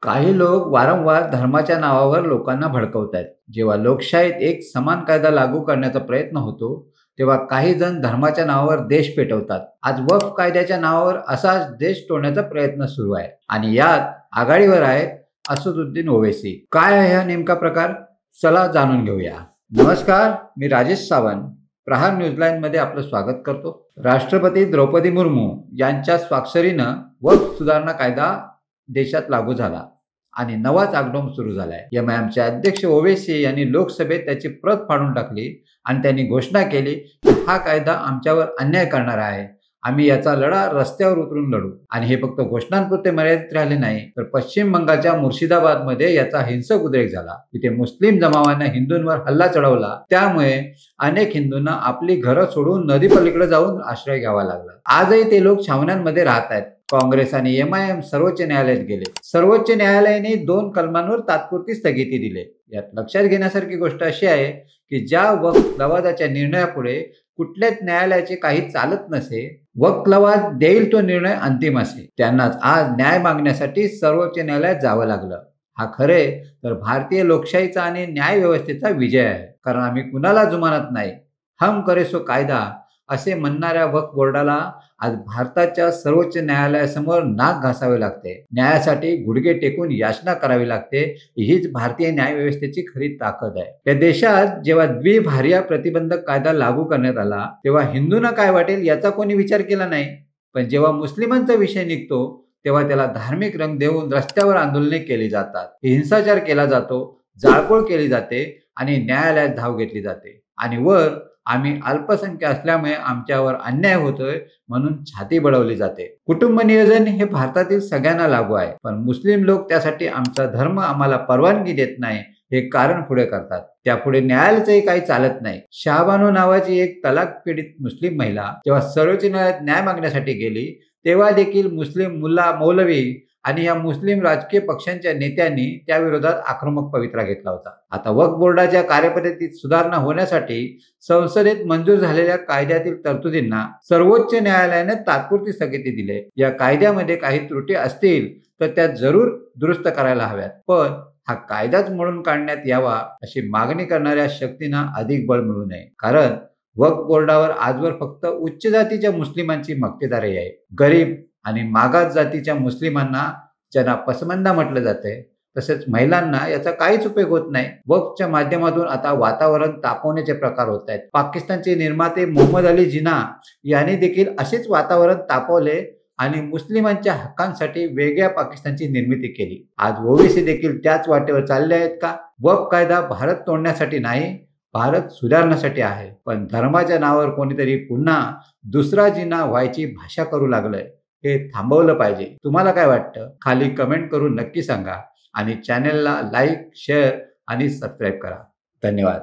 काही लोक वारंवार धर्माच्या नावावर लोकांना भडकवतायत. जेव्हा लोकशाहीत एक समान कायदा लागू करण्याचा प्रयत्न होतो, तेव्हा काही जण धर्माच्या नावावर देश पेटवतात. आज वक्फ कायद्याच्या नावावर असाच देश तोडण्याचा प्रयत्न सुरू आहे आणि यात आघाडीवर आहेत असदुद्दीन ओवैसी. काय आहे हा नेमका प्रकार? चला जाणून घेऊया. नमस्कार, मी राजेश सावंत. प्रहार न्यूजलाईनमध्ये आपलं स्वागत करतो. राष्ट्रपती द्रौपदी मुर्मू यांच्या स्वाक्षरीनं वक्फ सुधारणा कायदा देशात लागू झाला आणि नवाच आगडोम सुरू झालाय. एमआयएमचे अध्यक्ष ओवैसी यांनी लोकसभेत त्याची प्रत फाडून टाकली आणि त्यांनी घोषणा केली की हा कायदा आमच्यावर अन्याय करणारा आहे. आम्ही याचा लढा रस्त्यावर उतरून लढू. आणि हे फक्त घोषणांपुरते मर्यादित राहिले नाही, तर पश्चिम बंगालच्या मुर्शिदाबादमध्ये याचा हिंसक उद्रेक झाला. तिथे मुस्लिम जमावाने हिंदूंवर हल्ला चढवला. त्यामुळे अनेक हिंदूंना आपली घरं सोडून नदी पलीकडे जाऊन आश्रय घ्यावा लागला. आजही ते लोक छावण्यांमध्ये राहत आहेत. काँग्रेस आणि एमआयएम सर्वोच्च न्यायालयात गेले. सर्वोच्च न्यायालयाने 2 कलमांवर तात्पुरती स्थगिती दिली. यात लक्षात घेण्यासारखी गोष्ट अशी आहे की ज्या वक्फ लवादाच्या निर्णयापुढे कुठल्याच न्यायालयाचे काही चालत नसे, वक्फ लवाद देईल तो निर्णय अंतिम असे, त्यांनाच आज न्याय मागण्यासाठी सर्वोच्च न्यायालयात जावं लागलं. हा खरे तर भारतीय लोकशाहीचा आणि न्याय व्यवस्थेचा विजय आहे. कारण आम्ही कुणाला जुमानत नाही. हम करे सो कायदा असे म्हणणाऱ्या वक्फ बोर्डाला आज भारताच्या सर्वोच्च न्यायालयासमोर नाक घासावे लागते. न्यायासाठी गुडघे टेकून याचना करावी लागते. हीच भारतीय न्यायव्यवस्थेची खरी ताकद आहे. या देशात जेव्हा द्विभार्या प्रतिबंधक कायदा लागू करण्यात आला, तेव्हा हिंदूंना काय वाटेल याचा कोणी विचार केला नाही. पण जेव्हा मुस्लिमांचा विषय निघतो, तेव्हा त्याला धार्मिक रंग देऊन रस्त्यावर आंदोलने केली जातात, हिंसाचार केला जातो, जाळपोळ केली जाते आणि न्यायालयात धाव घेतली जाते. आणि वर आम्ही अल्पसंख्य असल्यामुळे आमच्यावर अन्याय होतोय म्हणून छाती बळवली जाते. कुटुंब नियोजन हे भारतातील सगळ्यांना लागू आहे, पण मुस्लिम लोक त्यासाठी आमचा धर्म आम्हाला परवानगी देत नाही हे कारण पुढे करतात. त्यापुढे न्यायालयाचंही काही चालत नाही. शाहबानो नावाची एक तलाक पीडित मुस्लिम महिला जेव्हा सर्वोच्च न्यायालयात न्याय मागण्यासाठी गेली, तेव्हा देखील मुस्लिम मुल्ला मौलवी आणि या मुस्लिम राजकीय पक्षांच्या नेत्यांनी त्याविरोधात आक्रमक पवित्रा घेतला होता. आता वक्फ बोर्डाच्या कार्यपद्धतीत सुधारणा होण्यासाठी संसदेत मंजूर झालेल्या कायद्यातील तरतुदींना सर्वोच्च न्यायालयाने तात्पुरती स्थगिती दिली. या कायद्यामध्ये काही त्रुटी असतील तर त्या जरूर दुरुस्त करायला हव्यात, पण हा कायदाच मोडून काढण्यात यावा अशी मागणी करणाऱ्या शक्तींना अधिक बळ मिळू नये. कारण वक्फ बोर्डावर आजवर फक्त उच्च जातीच्या मुस्लिमांची मक्तेदारी आहे. गरीब आणि मागास जातीच्या मुस्लिमांना, ज्यांना पसमंदा म्हटलं जाते, तसेच महिलांना याचा काहीच उपयोग होत नाही. वक्फच्या माध्यमातून आता वातावरण तापवण्याचे प्रकार होत आहेत. पाकिस्तानचे निर्माते मोहम्मद अली जिना यांनी देखील असेच वातावरण तापवले आणि मुस्लिमांच्या हक्कांसाठी वेगळ्या पाकिस्तानची निर्मिती केली. आज ओवैसी देखील त्याच वाटेवर चालले आहेत का? वक्फ कायदा भारत तोडण्यासाठी नाही, भारत सुधारण्यासाठी आहे. पण धर्माच्या नावावर कोणीतरी पुन्हा दुसरा जिना व्हायची भाषा करू लागलंय. हे थांबवलं पाहिजे. तुम्हाला काय वाटतं? खाली कमेंट करून नक्की सांगा आणि चॅनलला लाईक, शेअर आणि सबस्क्राईब करा. धन्यवाद.